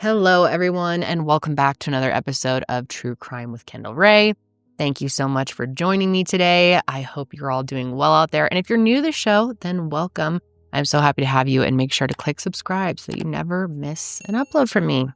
Hello, everyone, and welcome back to another episode of True Crime with Kendall Rae. Thank you so much for joining me today. I hope you're all doing well out there. And if you're new to the show, then welcome. I'm so happy to have you, and make sure to click subscribe so you never miss an upload from me.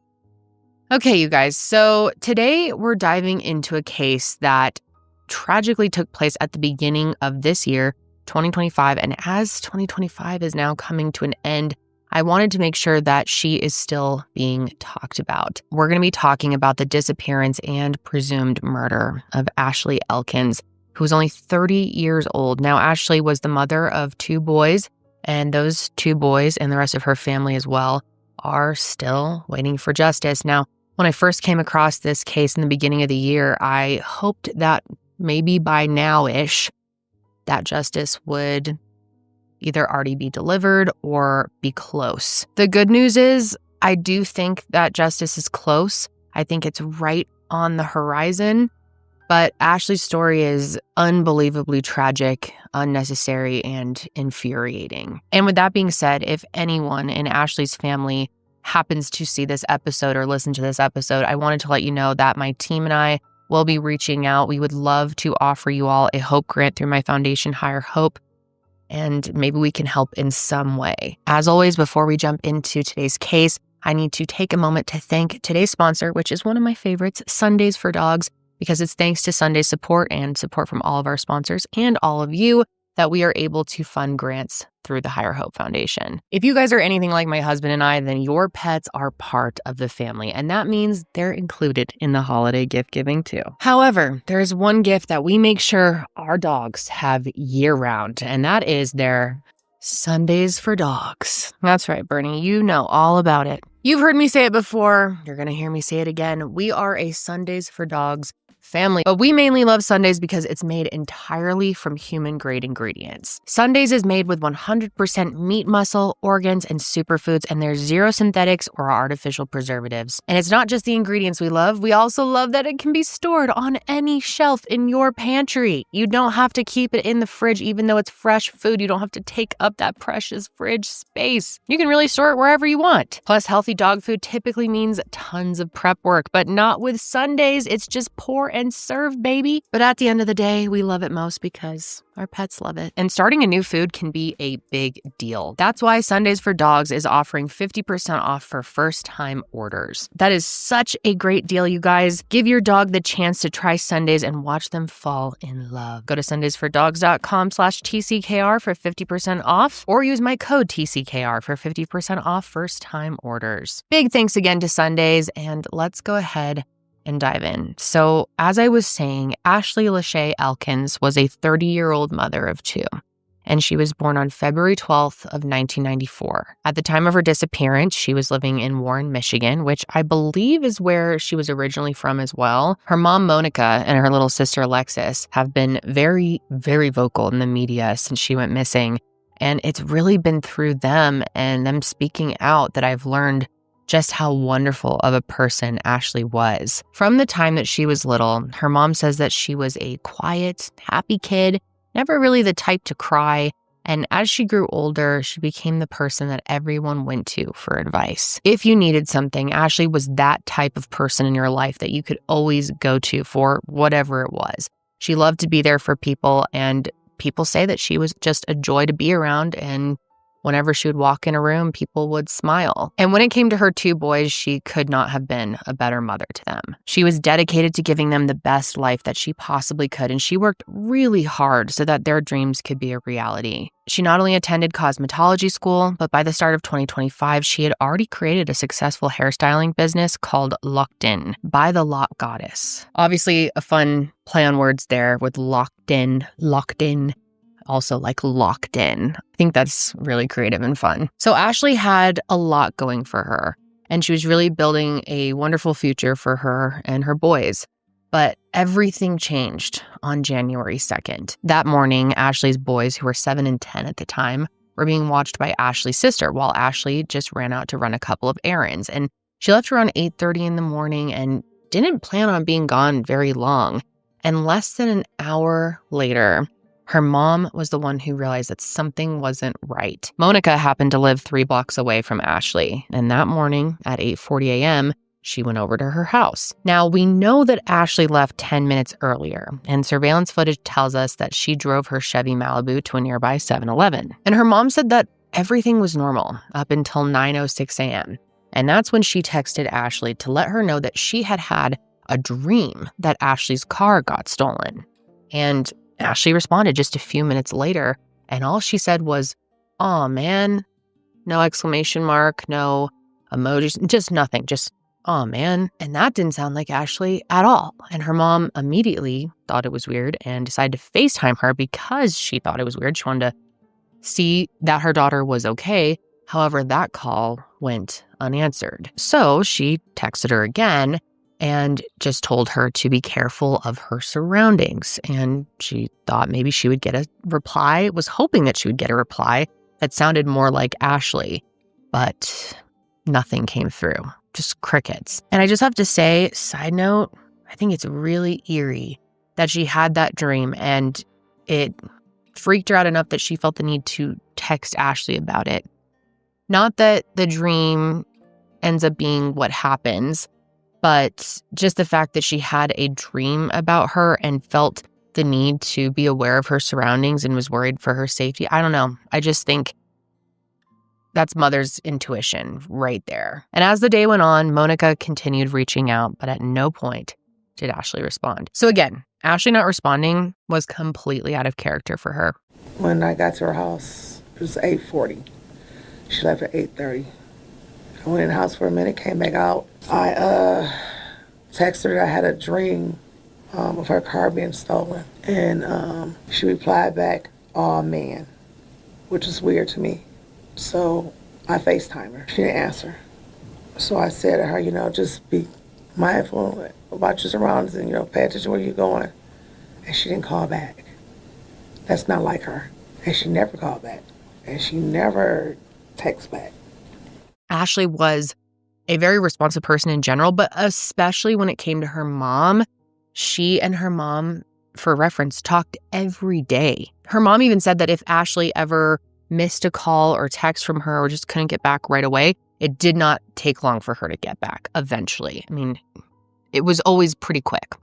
Okay, you guys, so today we're diving into a case that tragically took place at the beginning of this year, 2025. And as 2025 is now coming to an end, I wanted to make sure that she is still being talked about. We're going to be talking about the disappearance and presumed murder of Ashley Elkins, who was only 30 years old. Now, Ashley was the mother of two boys, and those two boys and the rest of her family as well are still waiting for justice. Now, when I first came across this case in the beginning of the year, I hoped that maybe by now-ish that justice would either already be delivered or be close. The good news is I do think that justice is close. I think it's right on the horizon. But Ashley's story is unbelievably tragic, unnecessary, and infuriating. And with that being said, if anyone in Ashley's family happens to see this episode or listen to this episode, I wanted to let you know that my team and I will be reaching out. We would love to offer you all a hope grant through my foundation, Higher Hope, and maybe we can help in some way. As always, before we jump into today's case, I need to take a moment to thank today's sponsor, which is one of my favorites, Sundays for Dogs, because it's thanks to Sunday's support and support from all of our sponsors and all of you that we are able to fund grants through the Higher Hope Foundation. If you guys are anything like my husband and I, then your pets are part of the family, and that means they're included in the holiday gift giving too. However, there's one gift that we make sure our dogs have year-round, and that is their Sundays for Dogs. That's right, Bernie, you know all about it. You've heard me say it before. You're going to hear me say it again. We are a Sundays for Dogs family, but we mainly love Sundays because it's made entirely from human-grade ingredients. Sundays is made with 100% meat, muscle, organs, and superfoods, and there's zero synthetics or artificial preservatives. And it's not just the ingredients we love, we also love that it can be stored on any shelf in your pantry. You don't have to keep it in the fridge, even though it's fresh food. You don't have to take up that precious fridge space. You can really store it wherever you want. Plus, healthy dog food typically means tons of prep work, but not with Sundays. It's just pour and serve, baby. But at the end of the day, we love it most because our pets love it. And starting a new food can be a big deal. That's why Sundays for Dogs is offering 50% off for first-time orders. That is such a great deal, you guys. Give your dog the chance to try Sundays and watch them fall in love. Go to sundaysfordogs.com/TCKR for 50% off, or use my code TCKR for 50% off first-time orders. Big thanks again to Sundays, and let's go ahead and dive in. So, as I was saying, Ashley Elkins was a 30-year-old mother of two, and she was born on February 12th of 1994. At the time of her disappearance, she was living in Warren, Michigan, which I believe is where she was originally from as well. Her mom, Monica, and her little sister, Alexis, have been very, very vocal in the media since she went missing, and it's really been through them and them speaking out that I've learned just how wonderful of a person Ashley was. From the time that she was little, her mom says that she was a quiet, happy kid, never really the type to cry. And as she grew older, she became the person that everyone went to for advice. If you needed something, Ashley was that type of person in your life that you could always go to for whatever it was. She loved to be there for people, and people say that she was just a joy to be around, and whenever she would walk in a room, people would smile. And when it came to her two boys, she could not have been a better mother to them. She was dedicated to giving them the best life that she possibly could, and she worked really hard so that their dreams could be a reality. She not only attended cosmetology school, but by the start of 2025, she had already created a successful hairstyling business called Locked In by the Lock Goddess. Obviously, a fun play on words there with locked in, also like locked in. I think that's really creative and fun. So Ashley had a lot going for her, and she was really building a wonderful future for her and her boys. But everything changed on January 2nd. That morning, Ashley's boys, who were 7 and 10 at the time, were being watched by Ashley's sister while Ashley just ran out to run a couple of errands. And she left around 8:30 in the morning and didn't plan on being gone very long. And less than an hour later, Her mom was the one who realized that something wasn't right. Monica happened to live 3 blocks away from Ashley, and that morning at 8:40 a.m., she went over to her house. Now, we know that Ashley left 10 minutes earlier, and surveillance footage tells us that she drove her Chevy Malibu to a nearby 7-Eleven. And her mom said that everything was normal up until 9:06 a.m. And that's when she texted Ashley to let her know that she had had a dream that Ashley's car got stolen. And Ashley responded just a few minutes later, and all she said was, "Aw, man." No exclamation mark, no emojis, just nothing, just, "Aw, man." And that didn't sound like Ashley at all. And her mom immediately thought it was weird and decided to FaceTime her because she thought it was weird. She wanted to see that her daughter was okay. However, that call went unanswered. So she texted her again and just told her to be careful of her surroundings. And she thought maybe she would get a reply, was hoping that she would get a reply that sounded more like Ashley, but nothing came through, just crickets. And I just have to say, side note, I think it's really eerie that she had that dream and it freaked her out enough that she felt the need to text Ashley about it. Not that the dream ends up being what happens, but just the fact that she had a dream about her and felt the need to be aware of her surroundings and was worried for her safety. I don't know. I just think that's mother's intuition right there. And as the day went on, Monica continued reaching out, but at no point did Ashley respond. So again, Ashley not responding was completely out of character for her. When I got to her house, it was 8:40. She left at 8:30. I went in the house for a minute, came back out. I texted her I had a dream of her car being stolen. And she replied back, "Aw, man," which is weird to me. So I FaceTimed her. She didn't answer. So I said to her, just be mindful about your surroundings and, pay attention where you're going. And she didn't call back. That's not like her. And she never called back. And she never texts back. Ashley was a very responsive person in general, but especially when it came to her mom. She and her mom, for reference, talked every day. Her mom even said that if Ashley ever missed a call or text from her or just couldn't get back right away, it did not take long for her to get back eventually. I mean, it was always pretty quick.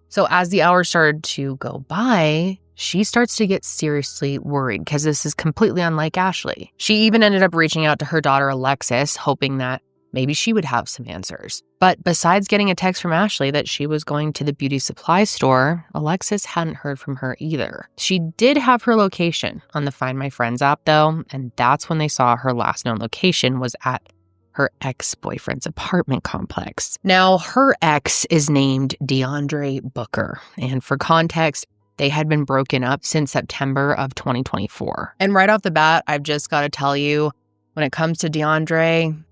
So as the hours started to go by, she starts to get seriously worried because this is completely unlike Ashley. She even ended up reaching out to her daughter, Alexis, hoping that maybe she would have some answers. But besides getting a text from Ashley that she was going to the beauty supply store, Alexis hadn't heard from her either. She did have her location on the Find My Friends app, though, and that's when they saw her last known location was at her ex-boyfriend's apartment complex. Now, her ex is named DeAndre Booker, and for context, they had been broken up since September of 2024. And right off the bat, I've just got to tell you, when it comes to DeAndre,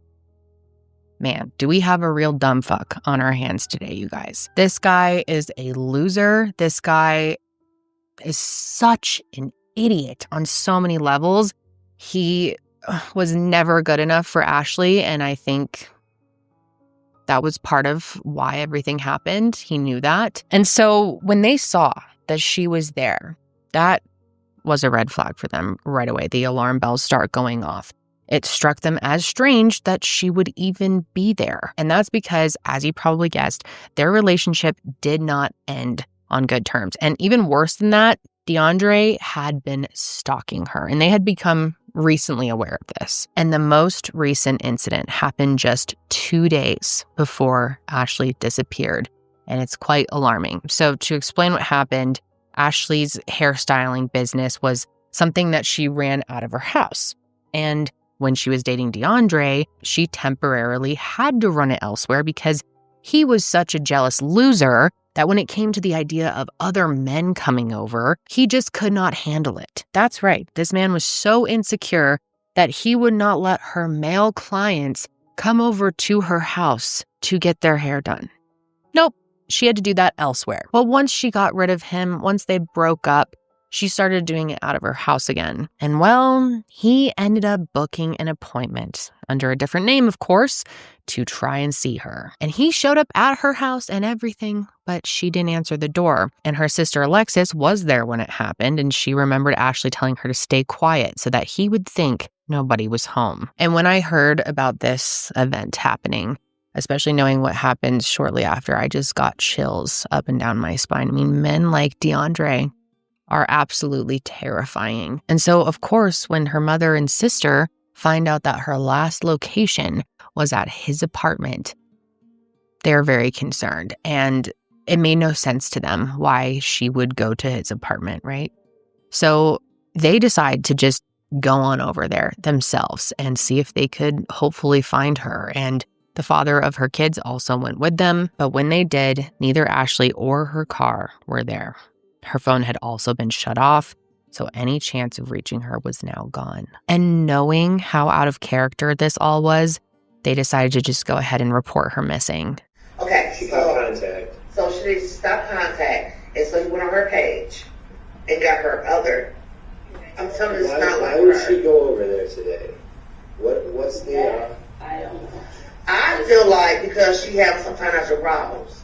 man, do we have a real dumb fuck on our hands today, you guys. This guy is a loser. This guy is such an idiot on so many levels. He was never good enough for Ashley, and I think that was part of why everything happened. He knew that. And so when they saw that she was there, that was a red flag for them right away. The alarm bells start going off. It struck them as strange that she would even be there. And that's because, as you probably guessed, their relationship did not end on good terms. And even worse than that, DeAndre had been stalking her, and they had become recently aware of this. And the most recent incident happened just 2 days before Ashley disappeared, and it's quite alarming. So to explain what happened, Ashley's hairstyling business was something that she ran out of her house. And when she was dating DeAndre, she temporarily had to run it elsewhere because he was such a jealous loser that when it came to the idea of other men coming over, he just could not handle it. That's right. This man was so insecure that he would not let her male clients come over to her house to get their hair done. Nope. She had to do that elsewhere. Well, once she got rid of him, once they broke up, she started doing it out of her house again. And well, he ended up booking an appointment, under a different name, of course, to try and see her. And he showed up at her house and everything, but she didn't answer the door. And her sister Alexis was there when it happened, and she remembered Ashley telling her to stay quiet so that he would think nobody was home. And when I heard about this event happening, especially knowing what happened shortly after, I just got chills up and down my spine. I mean, men like DeAndre are absolutely terrifying. And so, of course, when her mother and sister find out that her last location was at his apartment, they're very concerned. And it made no sense to them why she would go to his apartment, right? So they decide to just go on over there themselves and see if they could hopefully find her. And the father of her kids also went with them. But when they did, neither Ashley or her car were there. Her phone had also been shut off, so any chance of reaching her was now gone. And knowing how out of character this all was, they decided to just go ahead and report her missing. Okay, she got contact. So she needs to stop contact. And so he went on her page and got her other. I'm telling you, it's not like her. Why would she go over there today? What's the... I don't know. I feel like because she has some financial problems.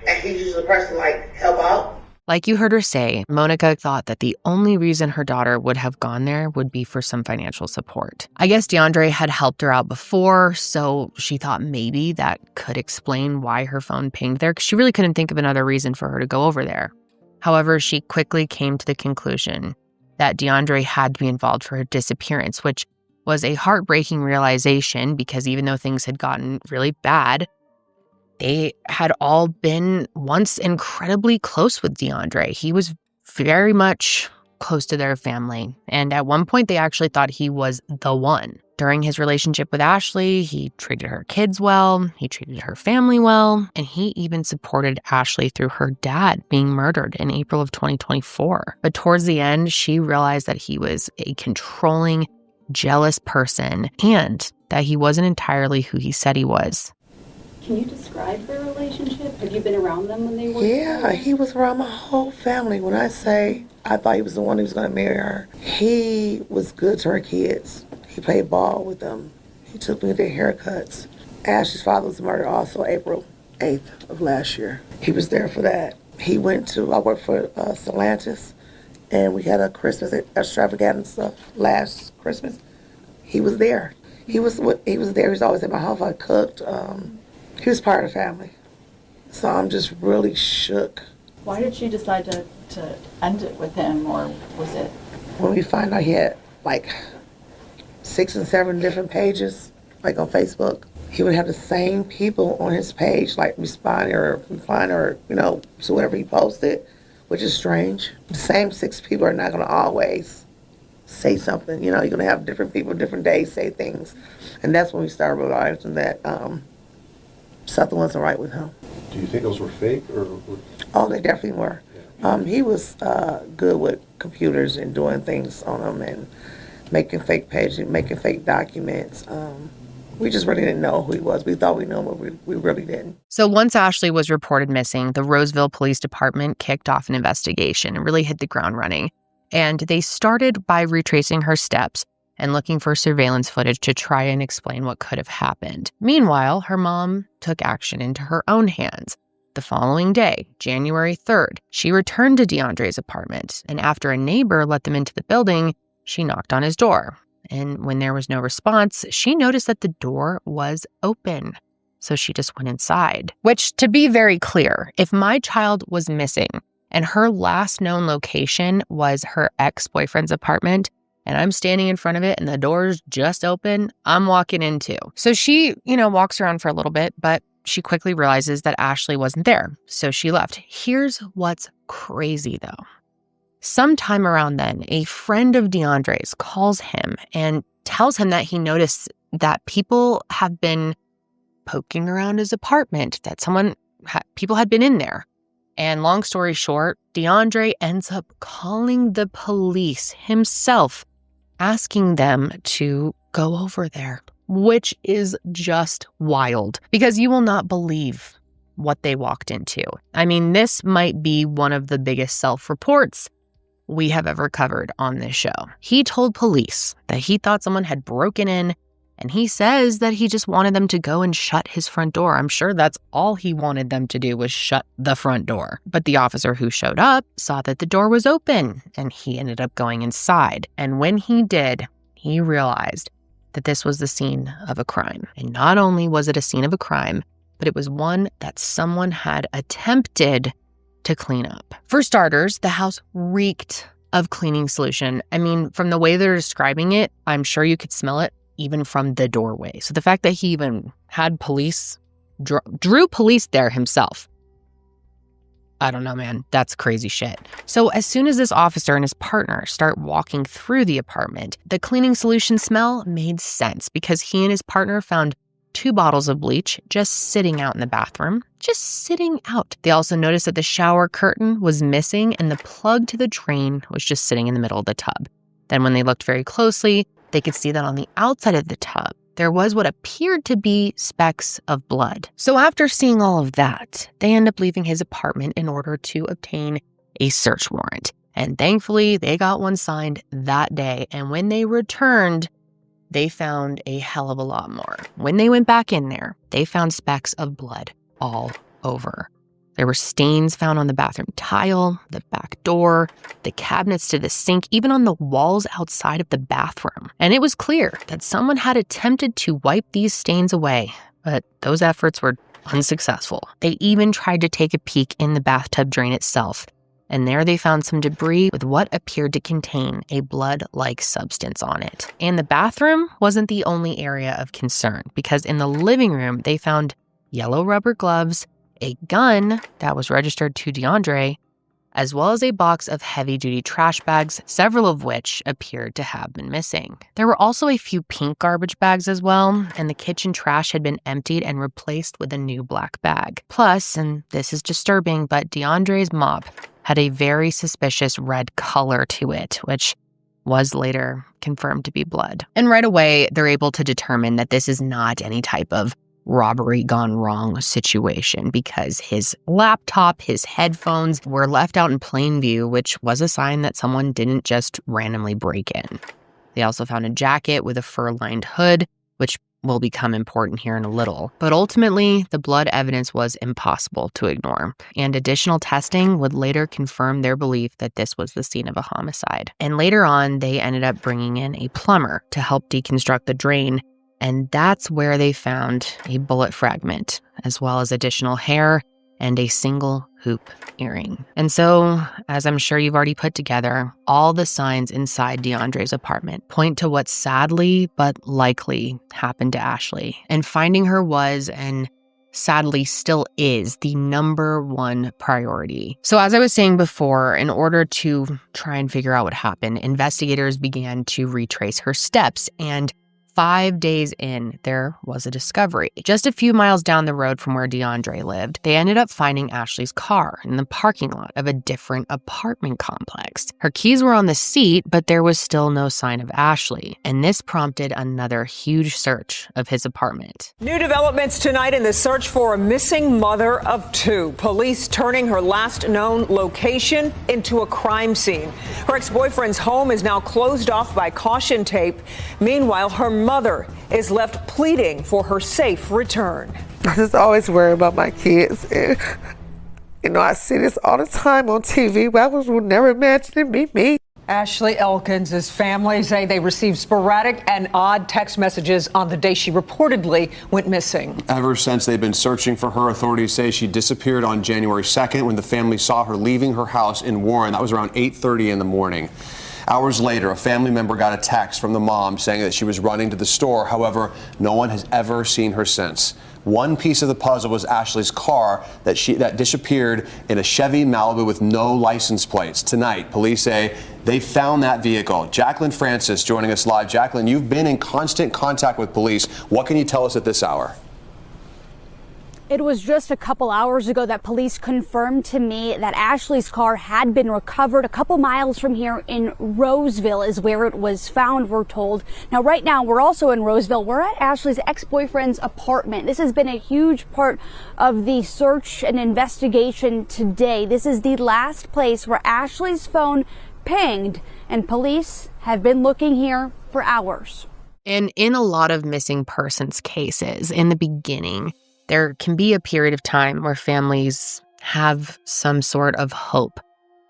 And he's usually a person like help out. Like you heard her say, Monica thought that the only reason her daughter would have gone there would be for some financial support. I guess DeAndre had helped her out before, so she thought maybe that could explain why her phone pinged there, because she really couldn't think of another reason for her to go over there. However, she quickly came to the conclusion that DeAndre had to be involved for her disappearance, which was a heartbreaking realization because even though things had gotten really bad, they had all been once incredibly close with DeAndre. He was very much close to their family. And at one point, they actually thought he was the one. During his relationship with Ashley, he treated her kids well, he treated her family well, and he even supported Ashley through her dad being murdered in April of 2024. But towards the end, she realized that he was a controlling, jealous person and that he wasn't entirely who he said he was. Can you describe their relationship? Have you been around them when they were Yeah, he was around my whole family. When I say I thought he was the one who was going to marry her, he was good to her kids. He played ball with them. He took me to their haircuts. Ashley's father was murdered also April 8th of last year. He was there for that. I worked for Stellantis, and we had a Christmas extravaganza last Christmas. He was there. He was there. He was always at my house. I cooked. He was part of the family. So I'm just really shook. Why did she decide to end it with him, or was it? When we find out he had like 6 and 7 different pages, like on Facebook, he would have the same people on his page, like responding or replying or, to whatever he posted, which is strange. The same 6 people are not going to always say something. You're going to have different people, different days say things. And that's when we started realizing that something wasn't right with him. Do you think those were fake or? Oh, they definitely were. Yeah. He was good with computers and doing things on them and making fake pages, making fake documents. We just really didn't know who he was. We thought we knew him, but we really didn't. So once Ashley was reported missing, the Roseville Police Department kicked off an investigation and really hit the ground running. And they started by retracing her steps and looking for surveillance footage to try and explain what could have happened. Meanwhile, her mom took action into her own hands. The following day, January 3rd, she returned to DeAndre's apartment, and after a neighbor let them into the building, she knocked on his door. And when there was no response, she noticed that the door was open. So she just went inside. Which, to be very clear, if my child was missing and her last known location was her ex-boyfriend's apartment, and I'm standing in front of it and the door's just open, I'm walking in too. So she, walks around for a little bit, but she quickly realizes that Ashley wasn't there. So she left. Here's what's crazy though. Sometime around then, a friend of DeAndre's calls him and tells him that he noticed that people have been poking around his apartment, that people had been in there. And long story short, DeAndre ends up calling the police himself, asking them to go over there, which is just wild because you will not believe what they walked into. I mean, this might be one of the biggest self-reports we have ever covered on this show. He told police that he thought someone had broken in, and he says that he just wanted them to go and shut his front door. I'm sure that's all he wanted them to do was shut the front door. But the officer who showed up saw that the door was open, and he ended up going inside. And when he did, he realized that this was the scene of a crime. And not only was it a scene of a crime, but it was one that someone had attempted to clean up. For starters, the house reeked of cleaning solution. I mean, from the way they're describing it, I'm sure you could smell it even from the doorway. So the fact that he even had police, drew police there himself, I don't know, man. That's crazy shit. So as soon as this officer and his partner start walking through the apartment, the cleaning solution smell made sense because he and his partner found 2 bottles of bleach just sitting out in the bathroom, just sitting out. They also noticed that the shower curtain was missing and the plug to the drain was just sitting in the middle of the tub. Then when they looked very closely, they could see that on the outside of the tub, there was what appeared to be specks of blood. So after seeing all of that, they end up leaving his apartment in order to obtain a search warrant. And thankfully, they got one signed that day. And when they returned, they found a hell of a lot more. When they went back in there, they found specks of blood all over. There were stains found on the bathroom tile, the back door, the cabinets to the sink, even on the walls outside of the bathroom. And it was clear that someone had attempted to wipe these stains away, but those efforts were unsuccessful. They even tried to take a peek in the bathtub drain itself, and there they found some debris with what appeared to contain a blood-like substance on it. And the bathroom wasn't the only area of concern, because in the living room, they found yellow rubber gloves, a gun that was registered to DeAndre, as well as a box of heavy-duty trash bags, several of which appeared to have been missing. There were also a few pink garbage bags as well, and the kitchen trash had been emptied and replaced with a new black bag. Plus, and this is disturbing, but DeAndre's mop had a very suspicious red color to it, which was later confirmed to be blood. And right away, they're able to determine that this is not any type of robbery gone wrong situation because his laptop, his headphones were left out in plain view, which was a sign that someone didn't just randomly break in. They also found a jacket with a fur-lined hood, which will become important here in a little. But ultimately, the blood evidence was impossible to ignore, and additional testing would later confirm their belief that this was the scene of a homicide. And later on, they ended up bringing in a plumber to help deconstruct the drain, and that's where they found a bullet fragment, as well as additional hair and a single hoop earring. And so, as I'm sure you've already put together, all the signs inside DeAndre's apartment point to what sadly but likely happened to Ashley. And finding her was, and sadly still is, the #1 priority. So as I was saying before, in order to try and figure out what happened, investigators began to retrace her steps, and 5 days in, there was a discovery. Just a few miles down the road from where DeAndre lived, they ended up finding Ashley's car in the parking lot of a different apartment complex. Her keys were on the seat, but there was still no sign of Ashley, and this prompted another huge search of his apartment. New developments tonight in the search for a missing mother of 2. Police turning her last known location into a crime scene. Her ex-boyfriend's home is now closed off by caution tape. Meanwhile, her mother is left pleading for her safe return. I just always worry about my kids. And, I see this all the time on TV, but I would never imagine it be me. Ashley Elkins' family say they received sporadic and odd text messages on the day she reportedly went missing. Ever since they've been searching for her, authorities say she disappeared on January 2nd when the family saw her leaving her house in Warren. That was around 8:30 in the morning. Hours later, a family member got a text from the mom saying that she was running to the store. However, no one has ever seen her since. One piece of the puzzle was Ashley's car that disappeared in a Chevy Malibu with no license plates. Tonight, police say they found that vehicle. Jacqueline Francis joining us live. Jacqueline, you've been in constant contact with police. What can you tell us at this hour? It was just a couple hours ago that police confirmed to me that Ashley's car had been recovered a couple miles from here in Roseville is where it was found, we're told. Now, right now, we're also in Roseville. We're at Ashley's ex-boyfriend's apartment. This has been a huge part of the search and investigation today. This is the last place where Ashley's phone pinged, and police have been looking here for hours. And in a lot of missing persons cases, in the beginning, there can be a period of time where families have some sort of hope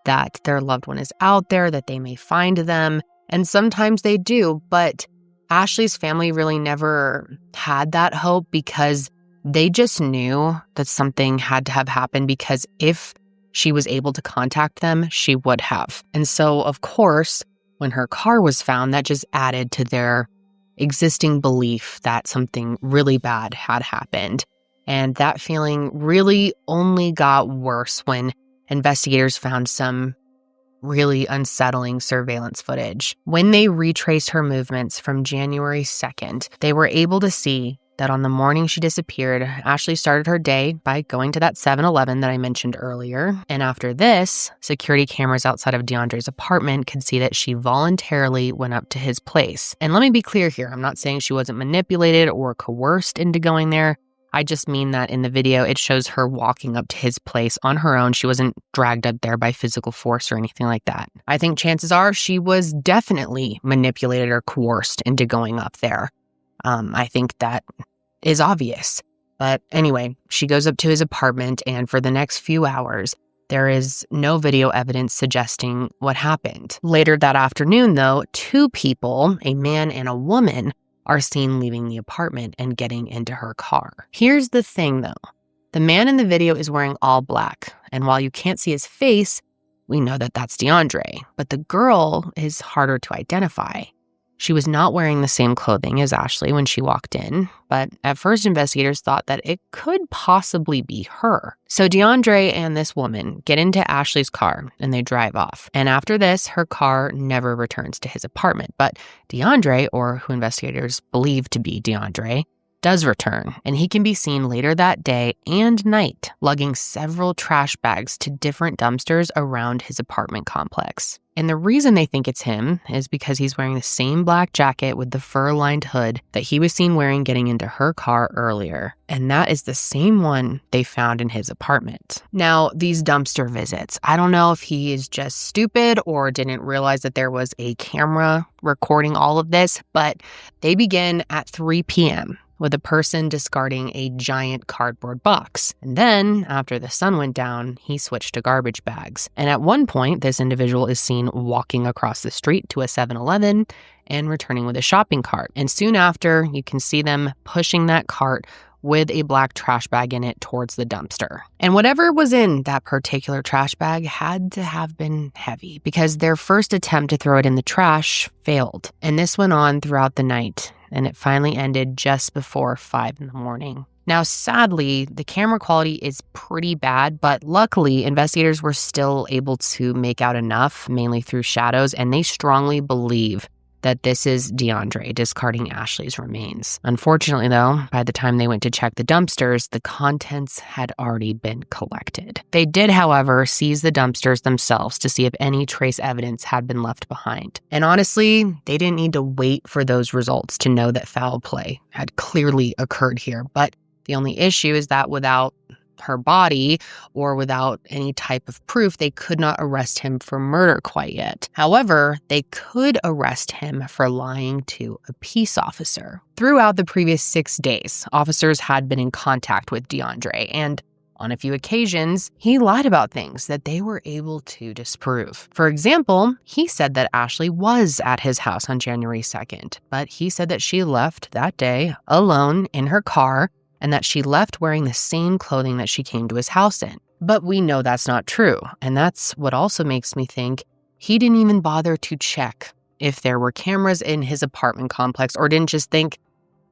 that their loved one is out there, that they may find them, and sometimes they do. But Ashley's family really never had that hope because they just knew that something had to have happened, because if she was able to contact them, she would have. And so, of course, when her car was found, that just added to their existing belief that something really bad had happened. And that feeling really only got worse when investigators found some really unsettling surveillance footage. When they retraced her movements from January 2nd, they were able to see that on the morning she disappeared, Ashley started her day by going to that 7-Eleven that I mentioned earlier. And after this, security cameras outside of DeAndre's apartment could see that she voluntarily went up to his place. And let me be clear here, I'm not saying she wasn't manipulated or coerced into going there. I just mean that in the video, it shows her walking up to his place on her own. She wasn't dragged up there by physical force or anything like that. I think chances are she was definitely manipulated or coerced into going up there. I think that is obvious. But anyway, she goes up to his apartment, and for the next few hours, there is no video evidence suggesting what happened. Later that afternoon, though, two people, a man and a woman, are seen leaving the apartment and getting into her car. Here's the thing, though. The man in the video is wearing all black, and while you can't see his face, we know that that's DeAndre. But the girl is harder to identify. She was not wearing the same clothing as Ashley when she walked in, but at first investigators thought that it could possibly be her. So DeAndre and this woman get into Ashley's car and they drive off. And after this, her car never returns to his apartment. But DeAndre, or who investigators believe to be DeAndre, does return, and he can be seen later that day and night lugging several trash bags to different dumpsters around his apartment complex. And the reason they think it's him is because he's wearing the same black jacket with the fur-lined hood that he was seen wearing getting into her car earlier. And that is the same one they found in his apartment. Now, these dumpster visits, I don't know if he is just stupid or didn't realize that there was a camera recording all of this, but they begin at 3 p.m. with a person discarding a giant cardboard box. And then, after the sun went down, he switched to garbage bags. And at one point, this individual is seen walking across the street to a 7-Eleven and returning with a shopping cart. And soon after, you can see them pushing that cart with a black trash bag in it towards the dumpster. And whatever was in that particular trash bag had to have been heavy, because their first attempt to throw it in the trash failed. And this went on throughout the night, and it finally ended just before 5 a.m. Now, sadly, the camera quality is pretty bad, but luckily, investigators were still able to make out enough, mainly through shadows, and they strongly believe that this is DeAndre discarding Ashley's remains. Unfortunately, though, by the time they went to check the dumpsters, the contents had already been collected. They did, however, seize the dumpsters themselves to see if any trace evidence had been left behind. And honestly, they didn't need to wait for those results to know that foul play had clearly occurred here. But the only issue is that without her body or without any type of proof, they could not arrest him for murder quite yet. However, they could arrest him for lying to a peace officer. Throughout the previous 6 days, officers had been in contact with DeAndre, and on a few occasions, he lied about things that they were able to disprove. For example, he said that Ashley was at his house on January 2nd, but he said that she left that day alone in her car and that she left wearing the same clothing that she came to his house in. But we know that's not true, and that's what also makes me think he didn't even bother to check if there were cameras in his apartment complex, or didn't just think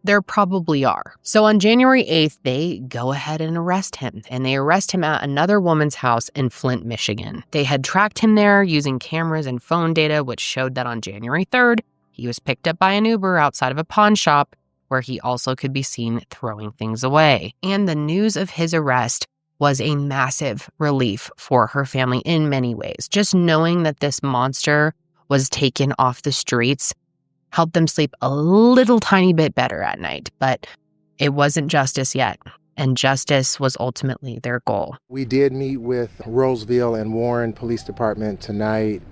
there probably are. So on January 8th, they go ahead and arrest him, and they arrest him at another woman's house in Flint, Michigan. They had tracked him there using cameras and phone data, which showed that on January 3rd, he was picked up by an Uber outside of a pawn shop, where he also could be seen throwing things away. And the news of his arrest was a massive relief for her family in many ways. Just knowing that this monster was taken off the streets helped them sleep a little tiny bit better at night. But it wasn't justice yet, and justice was ultimately their goal. We did meet with Roseville and Warren Police Department tonight.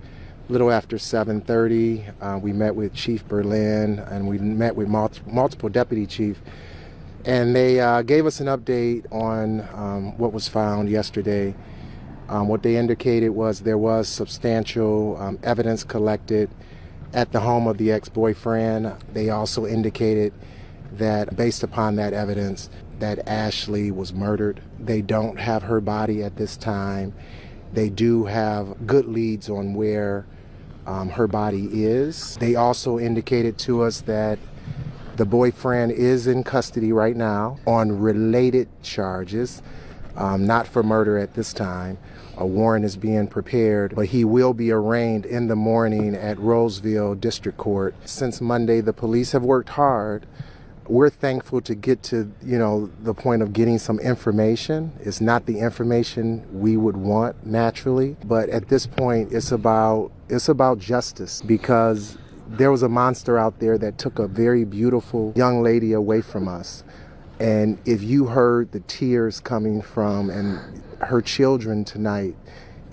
A little after 7:30, we met with Chief Berlin, and we met with multiple deputy chief, and they gave us an update on what was found yesterday. What they indicated was there was substantial evidence collected at the home of the ex-boyfriend. They also indicated that based upon that evidence, that Ashley was murdered. They don't have her body at this time. They do have good leads on where her body is. They also indicated to us that the boyfriend is in custody right now on related charges, not for murder at this time. A warrant is being prepared, but he will be arraigned in the morning at Roseville District Court. Since Monday, the police have worked hard. We're thankful to get to, the point of getting some information. It's not the information we would want naturally, but at this point, it's about justice, because there was a monster out there that took a very beautiful young lady away from us. And if you heard the tears coming from and her children tonight,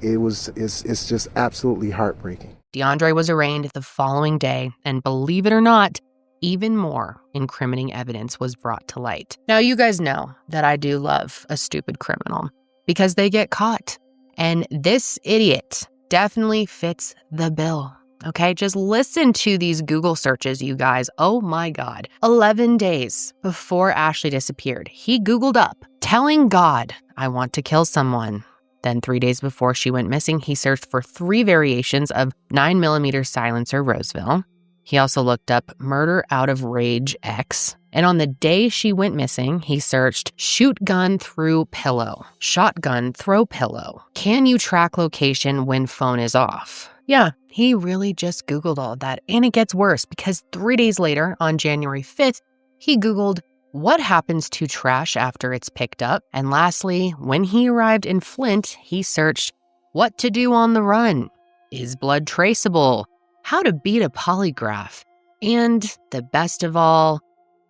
it's just absolutely heartbreaking. DeAndre was arraigned the following day, and believe it or not, even more incriminating evidence was brought to light. Now, you guys know that I do love a stupid criminal because they get caught. And this idiot definitely fits the bill. Okay, just listen to these Google searches, you guys. Oh my God. 11 days before Ashley disappeared, he Googled up, telling God, I want to kill someone. Then 3 days before she went missing, he searched for 3 variations of 9mm silencer Roseville. He also looked up murder out of rage X. And on the day she went missing, he searched shoot gun through pillow, shotgun throw pillow. Can you track location when phone is off? Yeah, he really just Googled all of that. And it gets worse because 3 days later, on January 5th, he Googled what happens to trash after it's picked up. And lastly, when he arrived in Flint, he searched what to do on the run. Is blood traceable? How to beat a polygraph. And the best of all,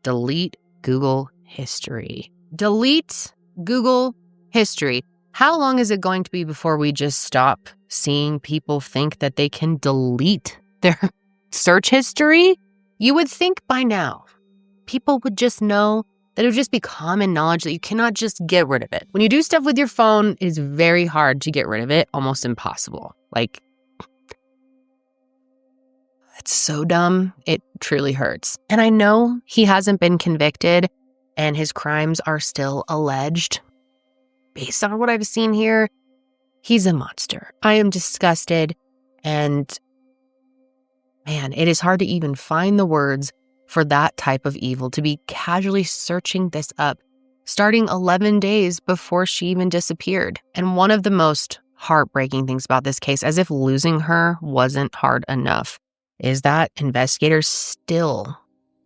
delete Google history. Delete Google history. How long is it going to be before we just stop seeing people think that they can delete their search history? You would think by now, people would just know that it would just be common knowledge that you cannot just get rid of it. When you do stuff with your phone, it's very hard to get rid of it, almost impossible. Like, it's so dumb, it truly hurts. And I know he hasn't been convicted and his crimes are still alleged. Based on what I've seen here, he's a monster. I am disgusted, and man, it is hard to even find the words for that type of evil, to be casually searching this up, starting 11 days before she even disappeared. And one of the most heartbreaking things about this case, as if losing her wasn't hard enough, is that investigators still,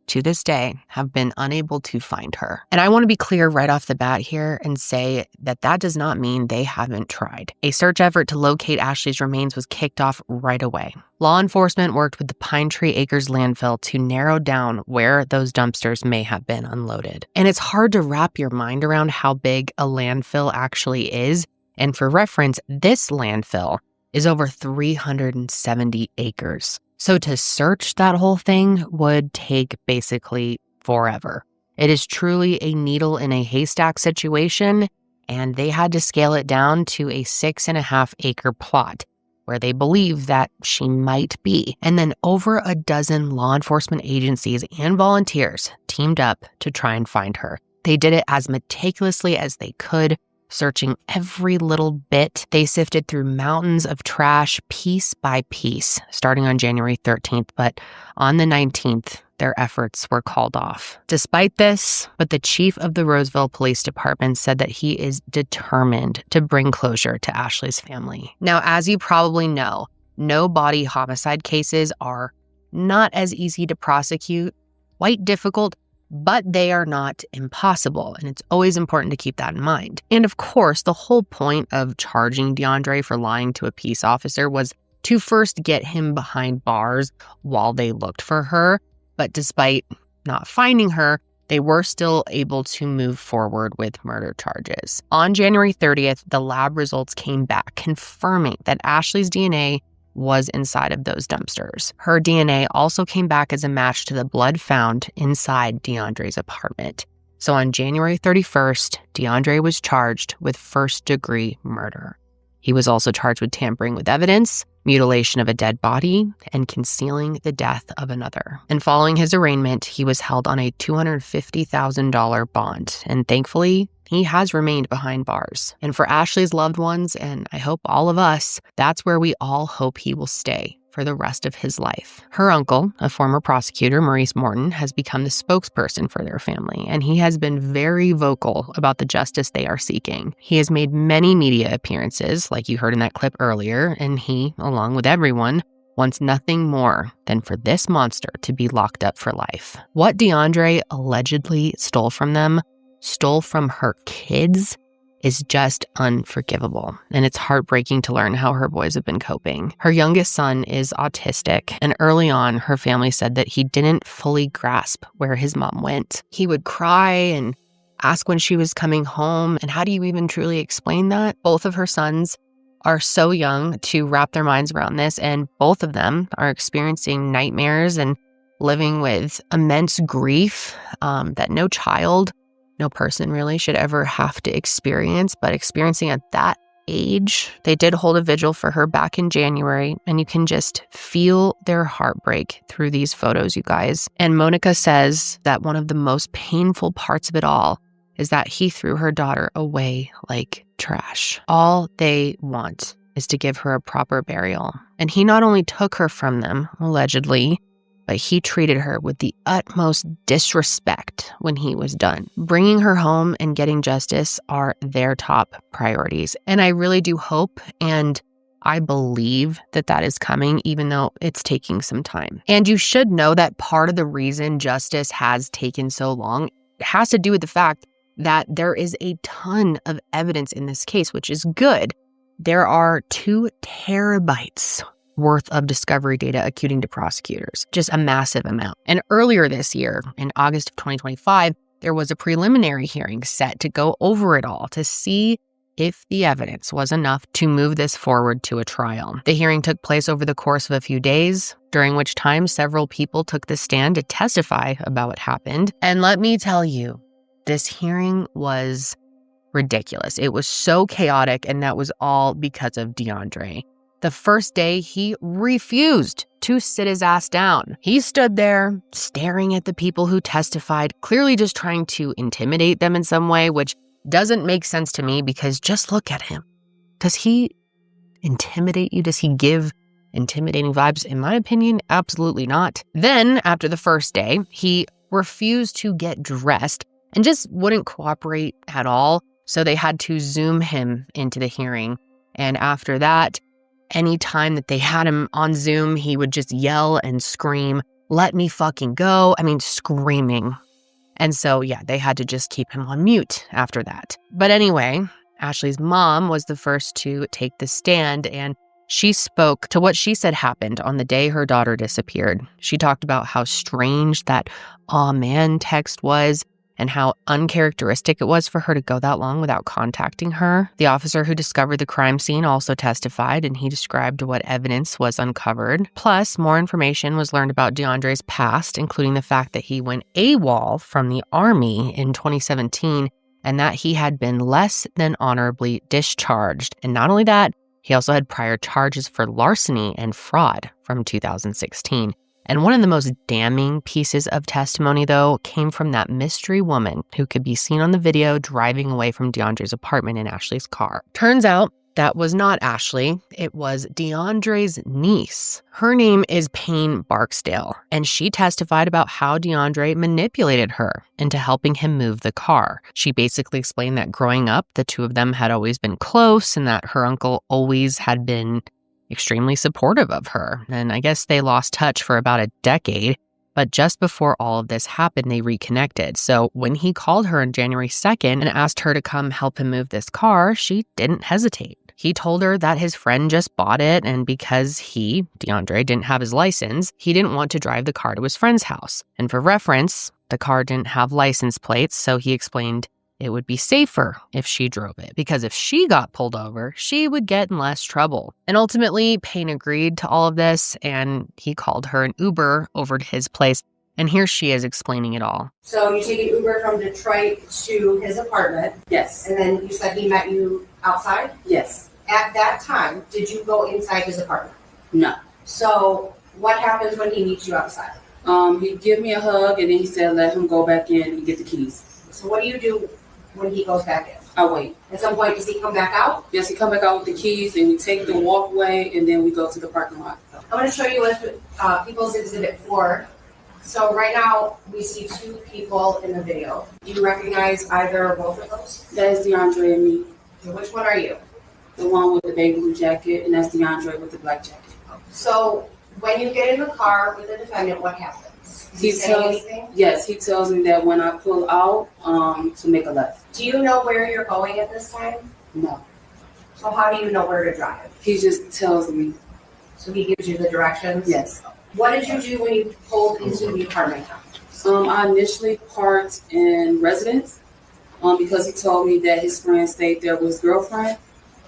to this day, have been unable to find her. And I want to be clear right off the bat here and say that that does not mean they haven't tried. A search effort to locate Ashley's remains was kicked off right away. Law enforcement worked with the Pine Tree Acres landfill to narrow down where those dumpsters may have been unloaded. And it's hard to wrap your mind around how big a landfill actually is. And for reference, this landfill is over 370 acres. So to search that whole thing would take basically forever. It is truly a needle in a haystack situation, and they had to scale it down to a 6.5 acre plot where they believe that she might be. And then over a dozen law enforcement agencies and volunteers teamed up to try and find her. They did it as meticulously as they could, searching every little bit. They sifted through mountains of trash piece by piece, starting on January 13th, but on the 19th, their efforts were called off. Despite this, but the chief of the Roseville Police Department said that he is determined to bring closure to Ashley's family. Now, as you probably know, no body homicide cases are not as easy to prosecute, quite difficult, but they are not impossible, and it's always important to keep that in mind. And of course, the whole point of charging DeAndre for lying to a peace officer was to first get him behind bars while they looked for her. But despite not finding her, they were still able to move forward with murder charges. On January 30th, the lab results came back confirming that Ashley's DNA was inside of those dumpsters. Her DNA also came back as a match to the blood found inside DeAndre's apartment. So on January 31st, DeAndre was charged with first-degree murder. He was also charged with tampering with evidence, mutilation of a dead body, and concealing the death of another. And following his arraignment, he was held on a $250,000 bond. And thankfully, he has remained behind bars. And for Ashley's loved ones, and I hope all of us, that's where we all hope he will stay for the rest of his life. Her uncle, a former prosecutor, Maurice Morton, has become the spokesperson for their family, and he has been very vocal about the justice they are seeking. He has made many media appearances, like you heard in that clip earlier, and he, along with everyone, wants nothing more than for this monster to be locked up for life. What DeAndre allegedly stole from them, stole from her kids, is just unforgivable. And it's heartbreaking to learn how her boys have been coping. Her youngest son is autistic, and early on, her family said that he didn't fully grasp where his mom went. He would cry and ask when she was coming home, and how do you even truly explain that? Both of her sons are so young to wrap their minds around this, and both of them are experiencing nightmares and living with immense grief that no child, no person really should ever have to experience, but experiencing at that age. They did hold a vigil for her back in January, and you can just feel their heartbreak through these photos, you guys. And Monica says that one of the most painful parts of it all is that he threw her daughter away like trash. All they want is to give her a proper burial. And he not only took her from them, allegedly, but he treated her with the utmost disrespect when he was done. Bringing her home and getting justice are their top priorities. And I really do hope and I believe that that is coming, even though it's taking some time. And you should know that part of the reason justice has taken so long has to do with the fact that there is a ton of evidence in this case, which is good. There are 2 terabytes worth of discovery data accruing to prosecutors, just a massive amount. And earlier this year, in August of 2025, there was a preliminary hearing set to go over it all to see if the evidence was enough to move this forward to a trial. The hearing took place over the course of a few days, during which time several people took the stand to testify about what happened. And let me tell you, this hearing was ridiculous. It was so chaotic, and that was all because of DeAndre. The first day, he refused to sit his ass down. He stood there staring at the people who testified, clearly just trying to intimidate them in some way, which doesn't make sense to me because just look at him. Does he intimidate you? Does he give intimidating vibes? In my opinion, absolutely not. Then, after the first day, he refused to get dressed and just wouldn't cooperate at all. So they had to Zoom him into the hearing. And after that, any time that they had him on Zoom, he would just yell and scream, "Let me fucking go." I mean, screaming. And so, yeah, they had to just keep him on mute after that. But anyway, Ashley's mom was the first to take the stand, and she spoke to what she said happened on the day her daughter disappeared. She talked about how strange that "aw man" text was, and how uncharacteristic it was for her to go that long without contacting her. The officer who discovered the crime scene also testified, and he described what evidence was uncovered. Plus, more information was learned about DeAndre's past, including the fact that he went AWOL from the Army in 2017, and that he had been less than honorably discharged. And not only that, he also had prior charges for larceny and fraud from 2016. And one of the most damning pieces of testimony, though, came from that mystery woman who could be seen on the video driving away from DeAndre's apartment in Ashley's car. Turns out that was not Ashley. It was DeAndre's niece. Her name is Payne Barksdale, and she testified about how DeAndre manipulated her into helping him move the car. She basically explained that growing up, the two of them had always been close and that her uncle always had been extremely supportive of her. And I guess they lost touch for about a decade, but just before all of this happened, they reconnected. So when he called her on January 2nd and asked her to come help him move this car, she didn't hesitate. He told her that his friend just bought it, and because he, DeAndre, didn't have his license, he didn't want to drive the car to his friend's house. And for reference, the car didn't have license plates, so he explained it would be safer if she drove it, because if she got pulled over, she would get in less trouble. And ultimately, Payne agreed to all of this, and he called her an Uber over to his place. And here she is explaining it all. So you take an Uber from Detroit to his apartment? Yes. And then you said he met you outside? Yes. At that time, did you go inside his apartment? No. So what happens when he meets you outside? He give me a hug, and then he said let him go back in and get the keys. So what do you do when he goes back in? I wait. At some point, does he come back out? Yes, he come back out with the keys, and we take the walkway, and then we go to the parking lot. I'm going to show you People's Exhibit 4. So right now, we see two people in the video. Do you recognize either or both of those? That is DeAndre and me. So which one are you? The one with the baby blue jacket, and that's DeAndre with the black jacket. So when you get in the car with the defendant, what happens? Does he say anything? Yes, he tells me that when I pull out, to make a left. Do you know where you're going at this time? No. So how do you know where to drive? He just tells me. So he gives you the directions? Yes. What did you do when you pulled into the apartment complex? I initially parked in residence because he told me that his friend stayed there with his girlfriend,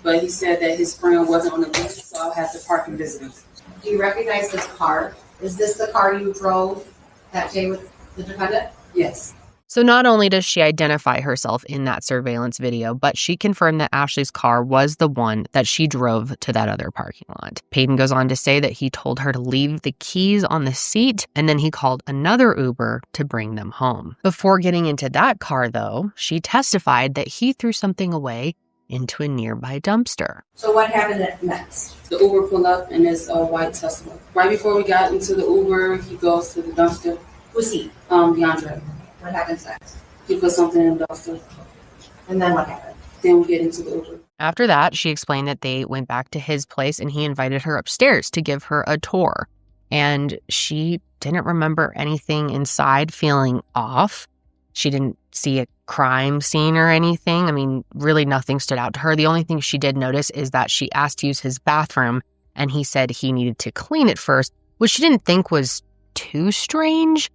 but he said that his friend wasn't on the list, so I'll have to park in residence. Do you recognize this car? Is this the car you drove that day with the defendant? Yes. So not only does she identify herself in that surveillance video, but she confirmed that Ashley's car was the one that she drove to that other parking lot. Payne goes on to say that he told her to leave the keys on the seat, and then he called another Uber to bring them home. Before getting into that car, though, she testified that he threw something away into a nearby dumpster. So what happened next? The Uber pulled up and it's a white Tesla. Right before we got into the Uber, he goes to the dumpster. Who's he? DeAndre. What happens next? He put something in the dumpster. And then what happened? Then we get into the Uber. After that, she explained that they went back to his place and he invited her upstairs to give her a tour. And she didn't remember anything inside feeling off. She didn't see a crime scene or anything. I mean, really nothing stood out to her. The only thing she did notice is that she asked to use his bathroom and he said he needed to clean it first, which she didn't think was too strange.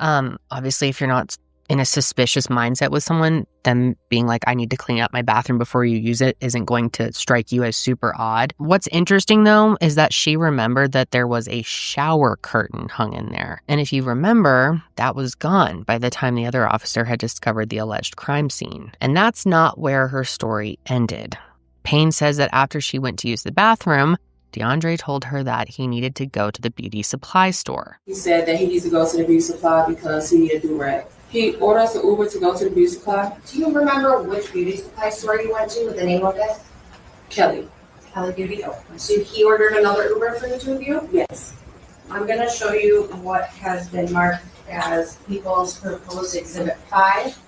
Obviously, if you're not in a suspicious mindset with someone, them being like, I need to clean up my bathroom before you use it isn't going to strike you as super odd. What's interesting, though, is that she remembered that there was a shower curtain hung in there. And if you remember, that was gone by the time the other officer had discovered the alleged crime scene. And that's not where her story ended. Payne says that after she went to use the bathroom, DeAndre told her that he needed to go to the beauty supply store. He said that he needs to go to the beauty supply because he needed a do-rag. He ordered us an Uber to go to the beauty supply. Do you remember which beauty supply store you went to with the name of it? Kelly Beauty. Oh. So he ordered another Uber for the two of you? Yes. I'm going to show you what has been marked as People's Proposed Exhibit 5.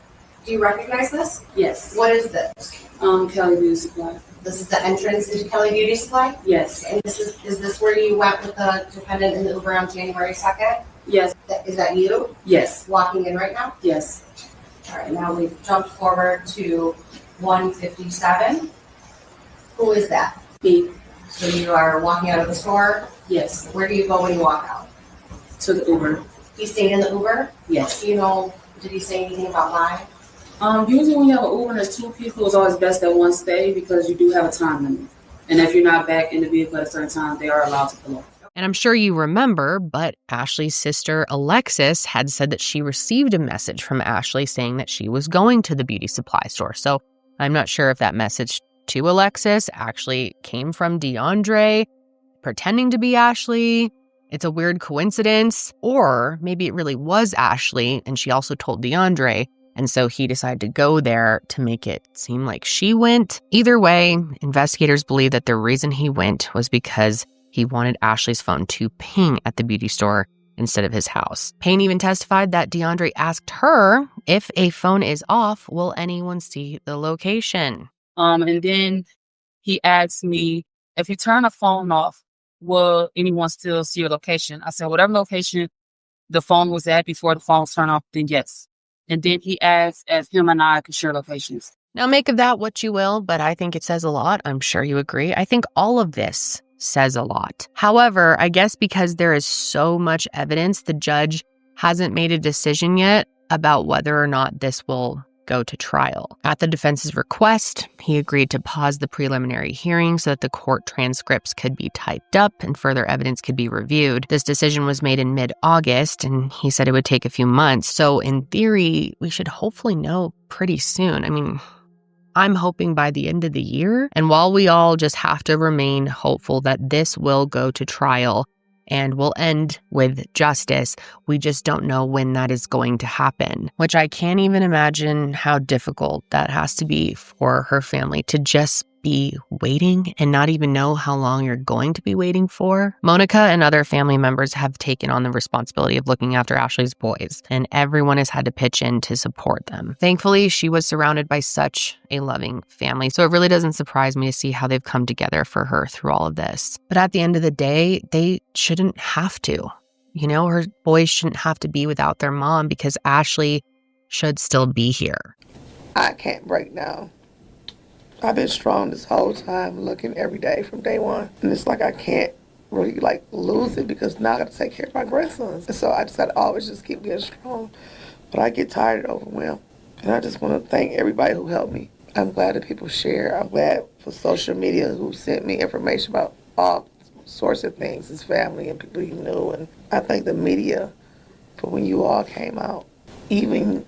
Do you recognize this? Yes. What is this? Kelly Beauty Supply. This is the entrance into Kelly Beauty Supply? Yes. And is this where you went with the defendant in the Uber on January 2nd? Yes. Is that you? Yes. Walking in right now? Yes. All right, now we've jumped forward to 157. Who is that? Me. So you are walking out of the store? Yes. Where do you go when you walk out? To the Uber. He stayed in the Uber? Yes. Do you know, did he say anything about why? Usually when you have an Uber and there's two people, it's always best that one stay because you do have a time limit. And if you're not back in the vehicle at a certain time, they are allowed to pull up. And I'm sure you remember, but Ashley's sister Alexis had said that she received a message from Ashley saying that she was going to the beauty supply store. So I'm not sure if that message to Alexis actually came from DeAndre pretending to be Ashley. It's a weird coincidence. Or maybe it really was Ashley and she also told DeAndre. And so he decided to go there to make it seem like she went. Either way, investigators believe that the reason he went was because he wanted Ashley's phone to ping at the beauty store instead of his house. Payne even testified that DeAndre asked her, if a phone is off, will anyone see the location? And then he asked me, if you turn a phone off, will anyone still see your location? I said, whatever location the phone was at before the phone was turned off, then yes. And then he asked if him and I could share locations. Now make of that what you will, but I think it says a lot. I'm sure you agree. I think all of this says a lot. However, I guess because there is so much evidence, the judge hasn't made a decision yet about whether or not this will go to trial. At the defense's request, he agreed to pause the preliminary hearing so that the court transcripts could be typed up and further evidence could be reviewed. This decision was made in mid-August, and he said it would take a few months. So in theory, we should hopefully know pretty soon. I mean, I'm hoping by the end of the year. And while we all just have to remain hopeful that this will go to trial and will end with justice, we just don't know when that is going to happen, which I can't even imagine how difficult that has to be for her family to just be waiting and not even know how long you're going to be waiting for. Monica and other family members have taken on the responsibility of looking after Ashley's boys, and everyone has had to pitch in to support them. Thankfully, she was surrounded by such a loving family, so it really doesn't surprise me to see how they've come together for her through all of this. But at the end of the day, they shouldn't have to. You know, her boys shouldn't have to be without their mom because Ashley should still be here. I can't break down. I've been strong this whole time, looking every day from day one. And it's like I can't really lose it because now I got to take care of my grandsons. And so I just got to always just keep being strong. But I get tired and overwhelmed. And I just want to thank everybody who helped me. I'm glad that people share. I'm glad for social media who sent me information about all sorts of things, his family and people he knew. And I thank the media for when you all came out. Even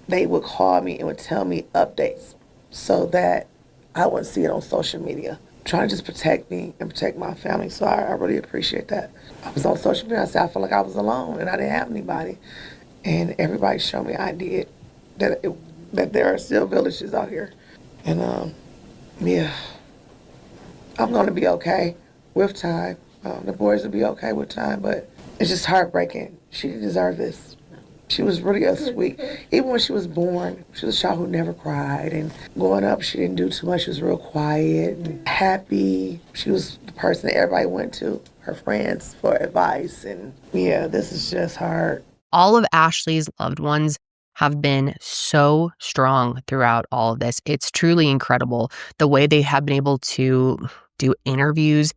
they would call me and would tell me updates so that I wouldn't see it on social media. Trying to just protect me and protect my family. So I really appreciate that. I was on social media. I said I felt like I was alone and I didn't have anybody. And everybody showed me I did. That there are still villages out here. And yeah, I'm gonna be okay with time. The boys will be okay with time, but it's just heartbreaking. She didn't deserve this. She was really a sweet, even when she was born, she was a child who never cried. And growing up, she didn't do too much. She was real quiet and happy. She was the person that everybody went to, her friends, for advice. And yeah, this is just hard. All of Ashley's loved ones have been so strong throughout all of this. It's truly incredible the way they have been able to do interviews